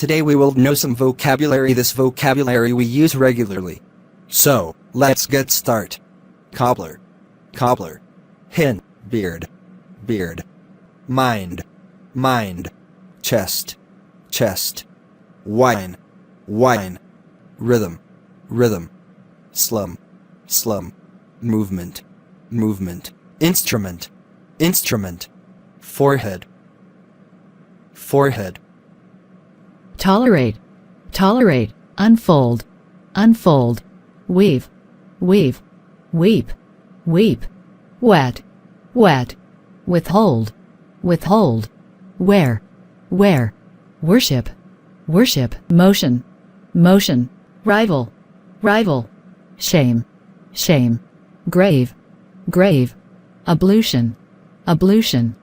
Today we will know some vocabulary. This vocabulary we use regularly. So, let's get start. Cobbler, cobbler. Hin, beard, beard. Mind, mind. Chest, chest. Wine, wine. Rhythm, rhythm. Slum, slum. Movement, movement. Instrument, instrument. Forehead, forehead. Tolerate, tolerate. Unfold, unfold. Weave, weave. Weep, weep. Wet, wet. Withhold, withhold. Wear, wear. Worship, worship. Motion, motion. Rival, rival. Shame, shame. Grave, grave. Ablution, ablution.